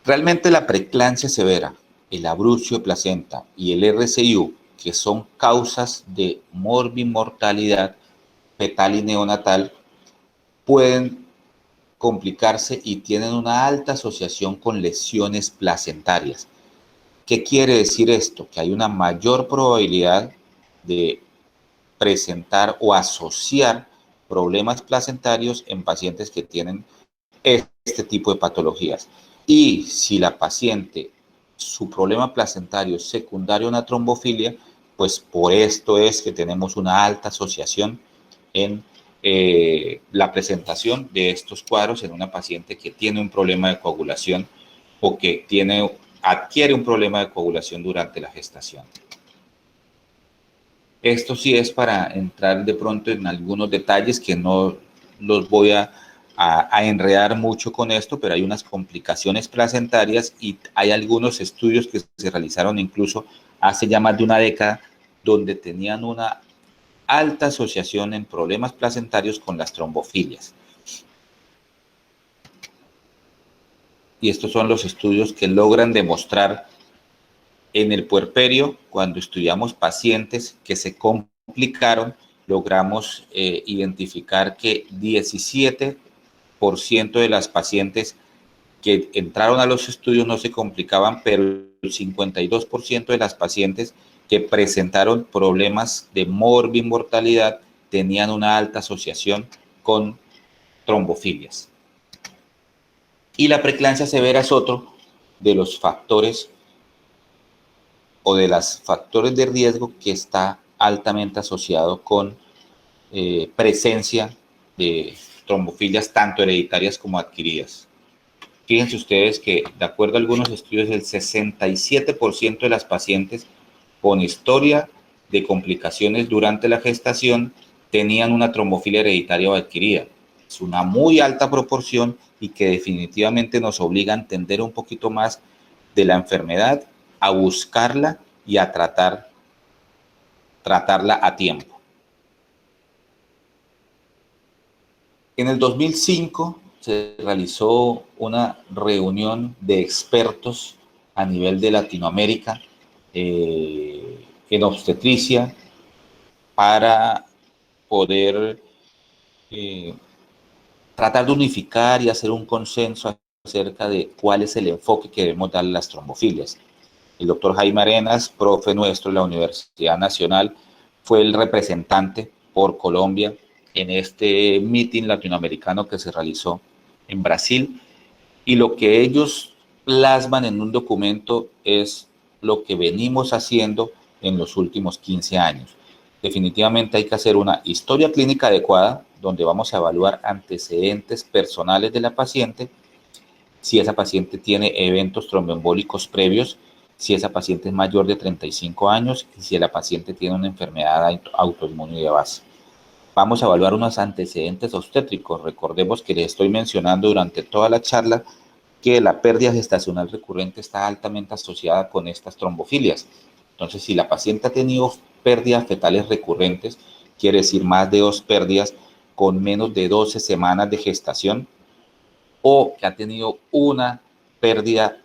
Realmente la preeclampsia severa, el abrupcio de placenta y el RCIU, que son causas de morbimortalidad fetal y neonatal, pueden complicarse y tienen una alta asociación con lesiones placentarias. ¿Qué quiere decir esto? Que hay una mayor probabilidad de presentar o asociar problemas placentarios en pacientes que tienen este tipo de patologías. Y si la paciente, su problema placentario es secundario a una trombofilia, pues por esto es que tenemos una alta asociación en la presentación de estos cuadros en una paciente que tiene un problema de coagulación o que adquiere un problema de coagulación durante la gestación. Esto sí es para entrar de pronto en algunos detalles que no los voy a enredar mucho con esto, pero hay unas complicaciones placentarias y hay algunos estudios que se realizaron incluso hace ya más de una década donde tenían una alta asociación en problemas placentarios con las trombofilias. Y estos son los estudios que logran demostrar en el puerperio, cuando estudiamos pacientes que se complicaron, logramos identificar que 17% de las pacientes que entraron a los estudios no se complicaban, pero el 52% de las pacientes que presentaron problemas de morbimortalidad tenían una alta asociación con trombofilias. Y la preeclampsia severa es otro de los factores o de los factores de riesgo que está altamente asociado con presencia de trombofilias tanto hereditarias como adquiridas. Fíjense ustedes que, de acuerdo a algunos estudios, el 67% de las pacientes con historia de complicaciones durante la gestación tenían una trombofilia hereditaria o adquirida. Es una muy alta proporción y que definitivamente nos obliga a entender un poquito más de la enfermedad, a buscarla y a tratarla a tiempo. En el 2005 se realizó una reunión de expertos a nivel de Latinoamérica en obstetricia para poder tratar de unificar y hacer un consenso acerca de cuál es el enfoque que debemos darle a las trombofilias. El doctor Jaime Arenas, profe nuestro de la Universidad Nacional, fue el representante por Colombia en este meeting latinoamericano que se realizó en Brasil, y lo que ellos plasman en un documento es lo que venimos haciendo en los últimos 15 años. Definitivamente hay que hacer una historia clínica adecuada donde vamos a evaluar antecedentes personales de la paciente, si esa paciente tiene eventos tromboembólicos previos, si esa paciente es mayor de 35 años y si la paciente tiene una enfermedad autoinmune de base. vamos a evaluar unos antecedentes obstétricos. Recordemos que les estoy mencionando durante toda la charla que la pérdida gestacional recurrente está altamente asociada con estas trombofilias. Entonces, si la paciente ha tenido pérdidas fetales recurrentes, quiere decir más de 2 pérdidas con menos de 12 semanas de gestación, o que ha tenido una pérdida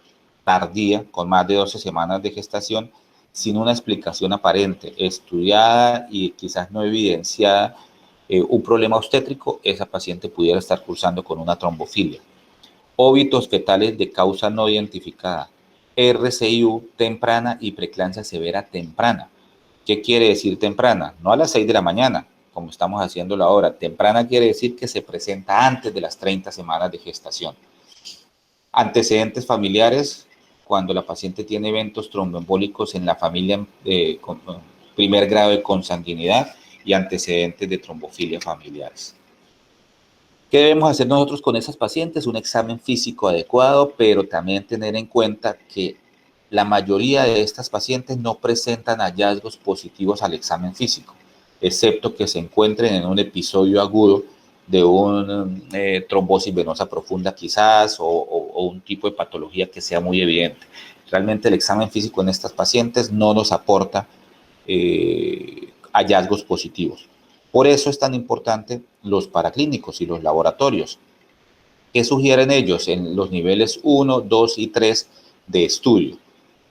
tardía con más de 12 semanas de gestación sin una explicación aparente, estudiada y quizás no evidenciada, un problema obstétrico, esa paciente pudiera estar cursando con una trombofilia. Óbitos fetales de causa no identificada, RCIU temprana y preeclampsia severa temprana. ¿Qué quiere decir temprana? No a las 6 de la mañana, como estamos haciéndolo ahora. Temprana quiere decir que se presenta antes de las 30 semanas de gestación. Antecedentes familiares, cuando la paciente tiene eventos tromboembólicos en la familia con primer grado de consanguinidad y antecedentes de trombofilia familiares. ¿Qué debemos hacer nosotros con esas pacientes? Un examen físico adecuado, pero también tener en cuenta que la mayoría de estas pacientes no presentan hallazgos positivos al examen físico, excepto que se encuentren en un episodio agudo de una trombosis venosa profunda quizás o un tipo de patología que sea muy evidente. Realmente el examen físico en estas pacientes no nos aporta hallazgos positivos. Por eso es tan importante los paraclínicos y los laboratorios. ¿Qué sugieren ellos en los niveles 1, 2 y 3 de estudio?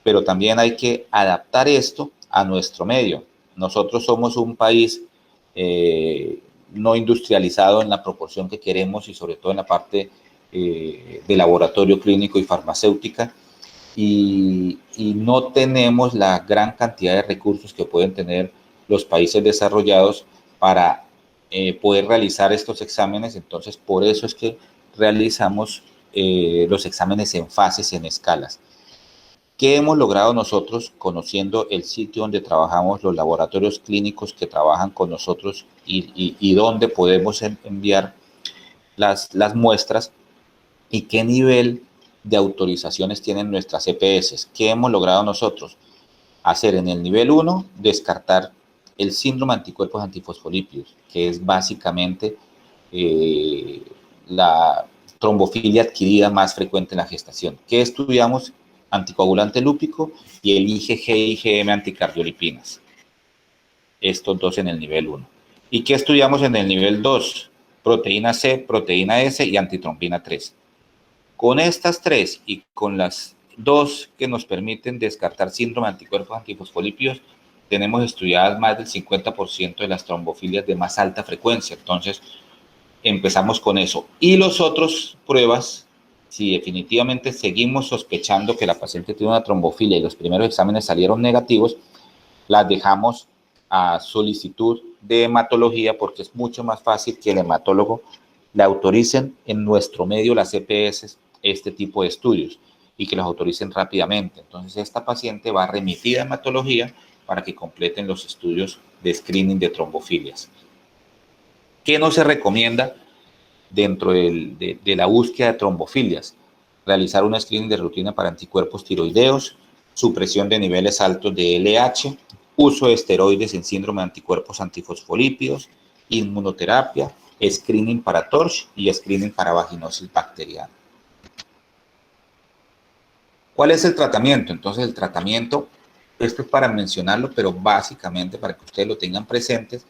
Pero también hay que adaptar esto a nuestro medio. Nosotros somos un país no industrializado en la proporción que queremos y sobre todo en la parte de laboratorio clínico y farmacéutica y no tenemos la gran cantidad de recursos que pueden tener los países desarrollados para poder realizar estos exámenes. Entonces, por eso es que realizamos los exámenes en fases, en escalas. ¿Qué hemos logrado nosotros conociendo el sitio donde trabajamos, los laboratorios clínicos que trabajan con nosotros y dónde podemos enviar las muestras y qué nivel de autorizaciones tienen nuestras EPS? ¿Qué hemos logrado nosotros? Hacer en el nivel 1, descartar el síndrome de anticuerpos antifosfolípidos, que es básicamente la trombofilia adquirida más frecuente en la gestación. ¿Qué estudiamos? Anticoagulante lúpico y el IgG y IgM anticardiolipinas. Estos dos en el nivel 1. ¿Y qué estudiamos en el nivel 2? Proteína C, proteína S y antitrombina 3. Con estas 3 y con las 2 que nos permiten descartar síndrome de anticuerpos antifosfolípidos, tenemos estudiadas más del 50% de las trombofilias de más alta frecuencia. Entonces, empezamos con eso. Y los otros pruebas, si definitivamente seguimos sospechando que la paciente tiene una trombofilia y los primeros exámenes salieron negativos, las dejamos a solicitud de hematología porque es mucho más fácil que el hematólogo le autoricen en nuestro medio, las EPS, este tipo de estudios y que los autoricen rápidamente. Entonces, esta paciente va remitida a hematología para que completen los estudios de screening de trombofilias. ¿Qué no se recomienda dentro de la búsqueda de trombofilias? Realizar un screening de rutina para anticuerpos tiroideos, supresión de niveles altos de LH, uso de esteroides en síndrome de anticuerpos antifosfolípidos, inmunoterapia, screening para TORCH y screening para vaginosis bacteriana. ¿Cuál es el tratamiento? Entonces, el tratamiento, esto es para mencionarlo, pero básicamente para que ustedes lo tengan presentes,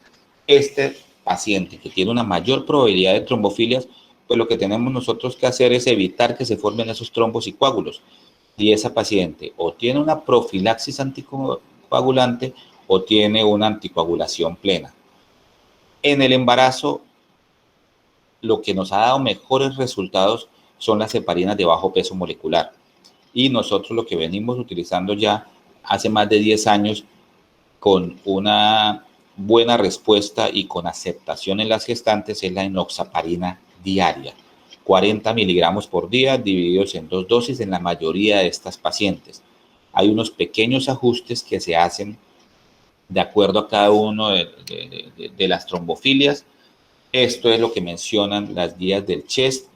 este paciente que tiene una mayor probabilidad de trombofilias, pues lo que tenemos nosotros que hacer es evitar que se formen esos trombos y coágulos. Y esa paciente o tiene una profilaxis anticoagulante o tiene una anticoagulación plena. En el embarazo, lo que nos ha dado mejores resultados son las heparinas de bajo peso molecular. Y nosotros lo que venimos utilizando ya hace más de 10 años con una buena respuesta y con aceptación en las gestantes es la enoxaparina diaria. 40 miligramos por día divididos en 2 dosis en la mayoría de estas pacientes. Hay unos pequeños ajustes que se hacen de acuerdo a cada uno de las trombofilias. Esto es lo que mencionan las guías del CHEST,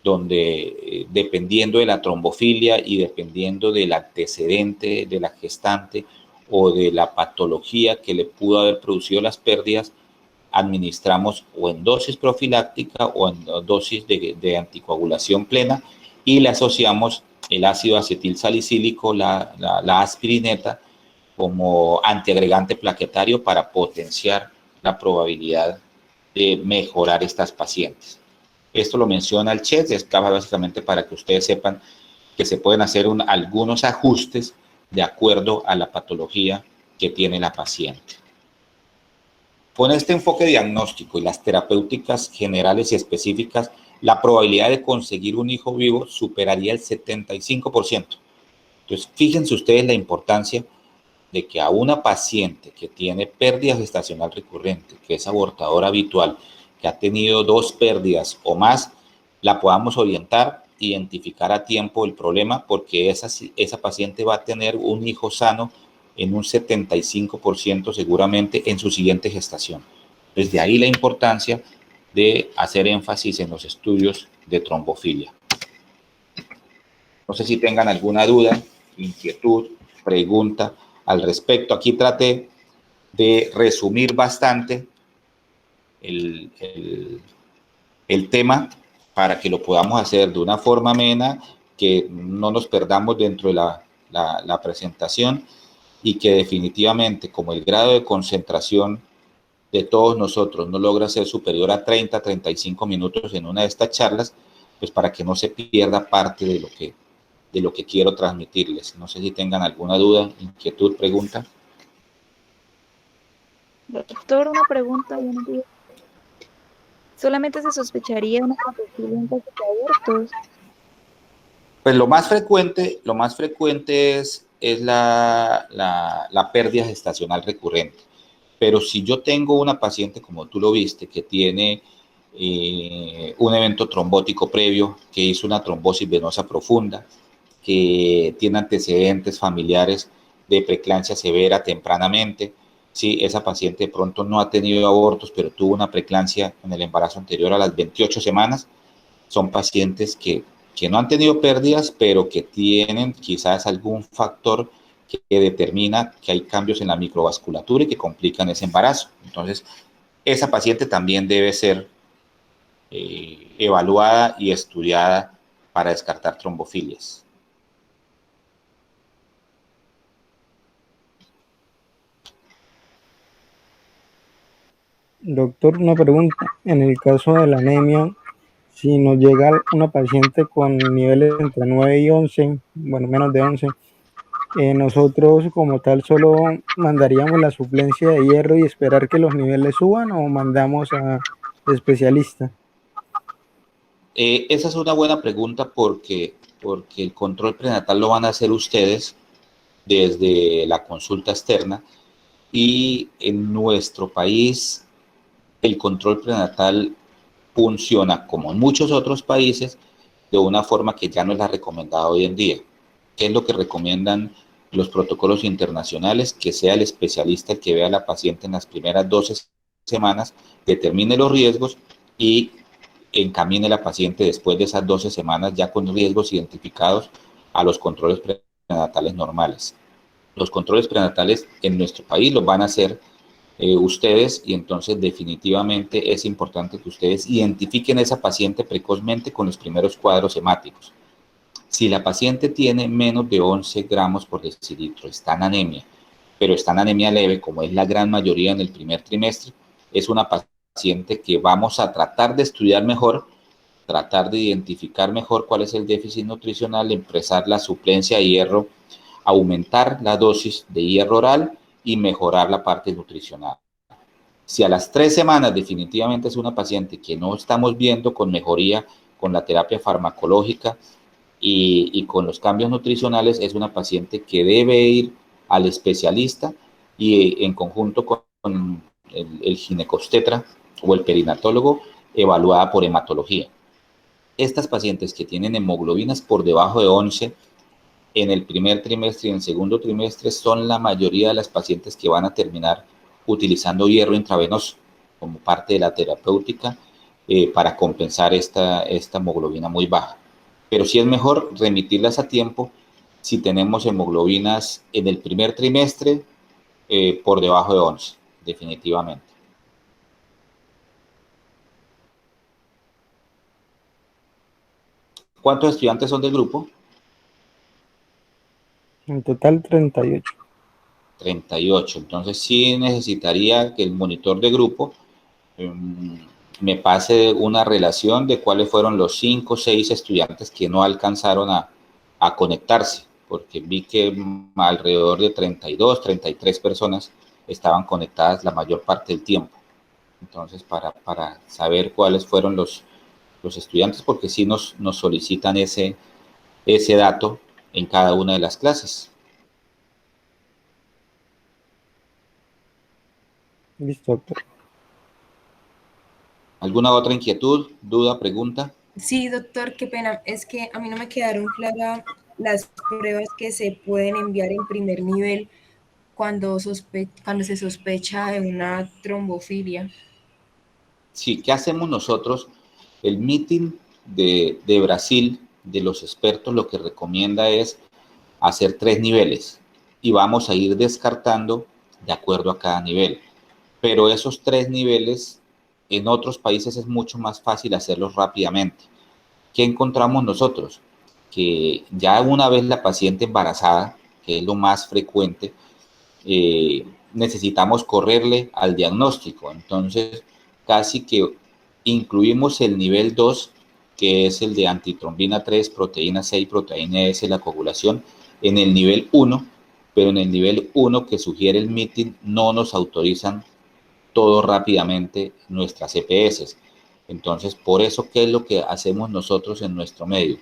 donde dependiendo de la trombofilia y dependiendo del antecedente de la gestante o de la patología que le pudo haber producido las pérdidas, administramos o en dosis profiláctica o en dosis de anticoagulación plena y le asociamos el ácido acetil salicílico, la aspirineta, como antiagregante plaquetario para potenciar la probabilidad de mejorar estas pacientes. Esto lo menciona el CHES, es básicamente para que ustedes sepan que se pueden hacer algunos ajustes de acuerdo a la patología que tiene la paciente. Con este enfoque diagnóstico y las terapéuticas generales y específicas, la probabilidad de conseguir un hijo vivo superaría el 75%. Entonces, fíjense ustedes la importancia de que a una paciente que tiene pérdida gestacional recurrente, que es abortadora habitual, que ha tenido 2 pérdidas o más, la podamos orientar, identificar a tiempo el problema, porque esa paciente va a tener un hijo sano en un 75% seguramente en su siguiente gestación. Desde ahí la importancia de hacer énfasis en los estudios de trombofilia. No sé si tengan alguna duda, inquietud, pregunta al respecto. Aquí traté de resumir bastante el tema para que lo podamos hacer de una forma amena, que no nos perdamos dentro de la presentación y que definitivamente, como el grado de concentración de todos nosotros no logra ser superior a 30-35 minutos en una de estas charlas, pues para que no se pierda parte de lo que quiero transmitirles. No sé si tengan alguna duda, inquietud, pregunta. Doctor, una pregunta. ¿Solamente se sospecharía una trombofilia en caso de abortos? Pues lo más frecuente es la pérdida gestacional recurrente. Pero si yo tengo una paciente, como tú lo viste, que tiene un evento trombótico previo, que hizo una trombosis venosa profunda, que tiene antecedentes familiares de preeclampsia severa tempranamente, sí, esa paciente de pronto no ha tenido abortos, pero tuvo una preeclampsia en el embarazo anterior a las 28 semanas, son pacientes que no han tenido pérdidas, pero que tienen quizás algún factor que determina que hay cambios en la microvasculatura y que complican ese embarazo. Entonces, esa paciente también debe ser evaluada y estudiada para descartar trombofilias. Doctor, una pregunta. En el caso de la anemia, si nos llega una paciente con niveles entre 9 y 11, bueno, menos de 11, nosotros como tal solo mandaríamos la suplencia de hierro y esperar que los niveles suban, o mandamos a especialista. Esa es una buena pregunta porque el control prenatal lo van a hacer ustedes desde la consulta externa, y en nuestro país el control prenatal funciona, como en muchos otros países, de una forma que ya no es la recomendada hoy en día. ¿Qué es lo que recomiendan los protocolos internacionales? Que sea el especialista el que vea a la paciente en las primeras 12 semanas, determine los riesgos y encamine a la paciente después de esas 12 semanas ya con riesgos identificados a los controles prenatales normales. Los controles prenatales en nuestro país los van a hacer ustedes, y entonces definitivamente es importante que ustedes identifiquen a esa paciente precozmente con los primeros cuadros hemáticos. Si la paciente tiene menos de 11 gramos por decilitro, está en anemia, pero está en anemia leve, como es la gran mayoría en el primer trimestre, es una paciente que vamos a tratar de estudiar mejor, tratar de identificar mejor cuál es el déficit nutricional, empezar la suplencia de hierro, aumentar la dosis de hierro oral y mejorar la parte nutricional. Si a las 3 semanas definitivamente es una paciente que no estamos viendo con mejoría con la terapia farmacológica y con los cambios nutricionales, es una paciente que debe ir al especialista y en conjunto con el ginecobstetra o el perinatólogo, evaluada por hematología. Estas pacientes que tienen hemoglobinas por debajo de 11 en el primer trimestre y en el segundo trimestre son la mayoría de las pacientes que van a terminar utilizando hierro intravenoso como parte de la terapéutica para compensar esta hemoglobina muy baja. Pero sí es mejor remitirlas a tiempo si tenemos hemoglobinas en el primer trimestre por debajo de 11, definitivamente. ¿Cuántos estudiantes son del grupo? En total 38. 38. Entonces sí necesitaría que el monitor de grupo me pase una relación de cuáles fueron los 5 o 6 estudiantes que no alcanzaron a conectarse, porque vi que alrededor de 32, 33 personas estaban conectadas la mayor parte del tiempo. Entonces, para saber cuáles fueron los estudiantes, porque sí nos solicitan ese dato en cada una de las clases. Listo, doctor. ¿Alguna otra inquietud, duda, pregunta? Sí, doctor, qué pena. Es que a mí no me quedaron claras las pruebas que se pueden enviar en primer nivel cuando se sospecha de una trombofilia. Sí, ¿qué hacemos nosotros? El meeting de Brasil, de los expertos, lo que recomienda es hacer 3 niveles y vamos a ir descartando de acuerdo a cada nivel. Pero esos 3 niveles en otros países es mucho más fácil hacerlos rápidamente. ¿Qué encontramos nosotros? Que ya una vez la paciente embarazada, que es lo más frecuente, necesitamos correrle al diagnóstico. Entonces, casi que incluimos el nivel 2, que es el de antitrombina 3, proteína 6, proteína S, la coagulación, en el nivel 1, pero en el nivel 1 que sugiere el meeting no nos autorizan todo rápidamente nuestras EPS. Entonces, por eso, ¿qué es lo que hacemos nosotros en nuestro medio?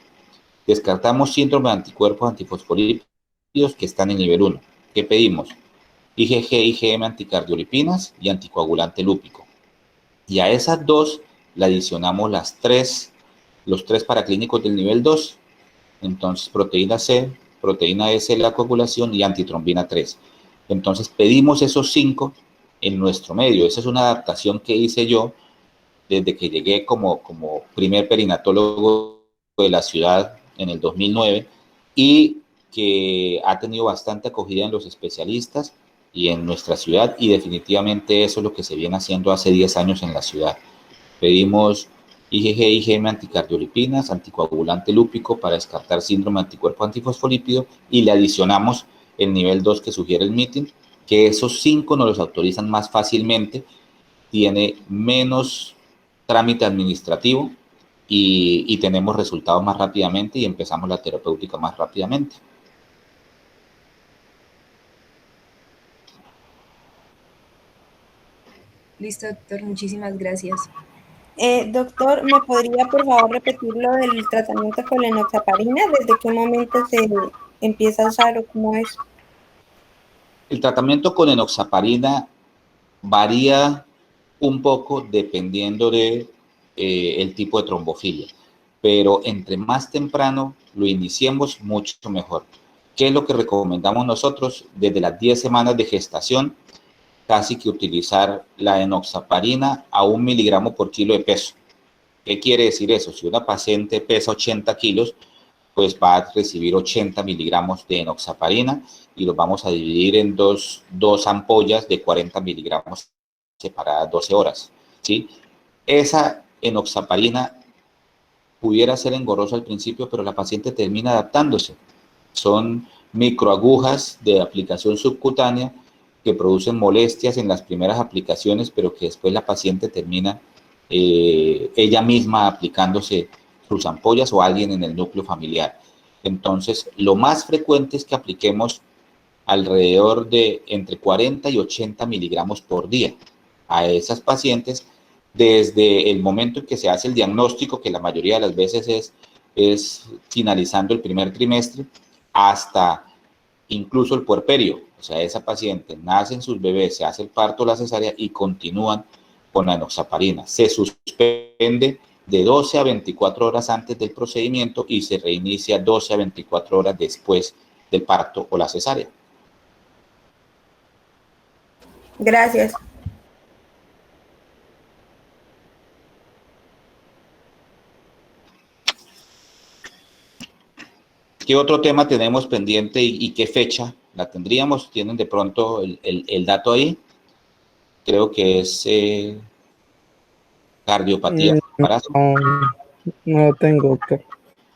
Descartamos síndrome de anticuerpos antifosfolípidos que están en nivel 1. ¿Qué pedimos? IgG, IgM, anticardiolipinas y anticoagulante lúpico. Y a esas dos le adicionamos los 3 paraclínicos del nivel 2. Entonces, proteína C, proteína S, la coagulación y antitrombina 3. Entonces, pedimos esos 5 en nuestro medio. Esa es una adaptación que hice yo desde que llegué como primer perinatólogo de la ciudad en el 2009 y que ha tenido bastante acogida en los especialistas y en nuestra ciudad, y definitivamente eso es lo que se viene haciendo hace 10 años en la ciudad. Pedimos IgG, IgM, anticardiolipinas, anticoagulante lúpico para descartar síndrome de anticuerpo antifosfolípido y le adicionamos el nivel 2 que sugiere el meeting, que esos 5 nos los autorizan más fácilmente, tiene menos trámite administrativo y tenemos resultados más rápidamente y empezamos la terapéutica más rápidamente. Listo, doctor, muchísimas gracias. Doctor, ¿me podría por favor repetir lo del tratamiento con la enoxaparina? ¿Desde qué momento se empieza a usar o cómo es? El tratamiento con enoxaparina varía un poco dependiendo de el tipo de trombofilia, pero entre más temprano lo iniciemos, mucho mejor. ¿Qué es lo que recomendamos nosotros? Desde las 10 semanas de gestación, casi que utilizar la enoxaparina a 1 miligramo por kilo de peso. ¿Qué quiere decir eso? Si una paciente pesa 80 kilos, pues va a recibir 80 miligramos de enoxaparina y los vamos a dividir en dos ampollas de 40 miligramos separadas 12 horas, ¿sí? Esa enoxaparina pudiera ser engorrosa al principio, pero la paciente termina adaptándose. Son microagujas de aplicación subcutánea que producen molestias en las primeras aplicaciones, pero que después la paciente termina ella misma aplicándose sus ampollas o alguien en el núcleo familiar. Entonces, lo más frecuente es que apliquemos alrededor de entre 40 y 80 miligramos por día a esas pacientes desde el momento en que se hace el diagnóstico, que la mayoría de las veces es finalizando el primer trimestre, hasta incluso el puerperio. O sea, esa paciente nacen sus bebés, se hace el parto, la cesárea y continúan con la enoxaparina. Se suspende de 12 a 24 horas antes del procedimiento y se reinicia 12 a 24 horas después del parto o la cesárea. Gracias. ¿Qué otro tema tenemos pendiente y qué fecha la tendríamos? ¿Tienen de pronto el dato ahí? Creo que es cardiopatía. No, no lo tengo, doctor.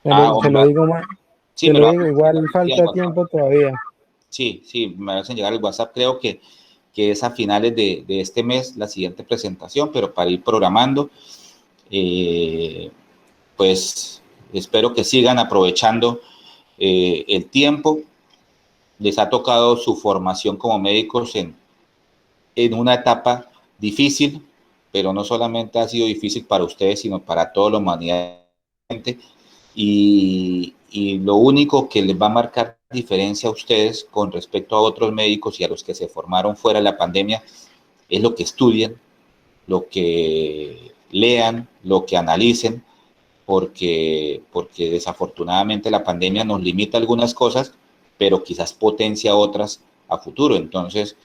Se lo digo más. Sí, Se me lo lo digo, igual falta tiempo todavía. Sí, me hacen llegar el WhatsApp. Creo que es a finales de este mes la siguiente presentación, pero para ir programando, pues espero que sigan aprovechando el tiempo. Les ha tocado su formación como médicos en una etapa difícil, pero no solamente ha sido difícil para ustedes, sino para toda la humanidad. Y lo único que les va a marcar diferencia a ustedes con respecto a otros médicos y a los que se formaron fuera de la pandemia es lo que estudien, lo que lean, lo que analicen, porque desafortunadamente la pandemia nos limita algunas cosas, pero quizás potencia otras a futuro. Entonces,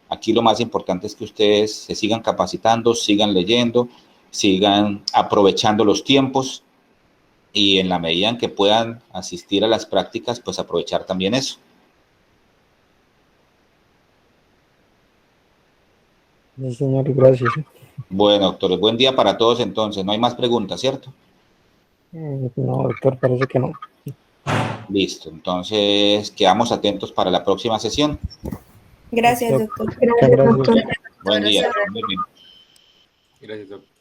aquí lo más importante es que ustedes se sigan capacitando, sigan leyendo, sigan aprovechando los tiempos y en la medida en que puedan asistir a las prácticas, pues aprovechar también eso. Sí, señor, gracias. Bueno, doctores, buen día para todos entonces. No hay más preguntas, ¿cierto? No, doctor, parece que no. Listo, entonces quedamos atentos para la próxima sesión. Gracias, doctor. Muchas gracias. Buen día. Doctor, Muy bien. Gracias, doctor.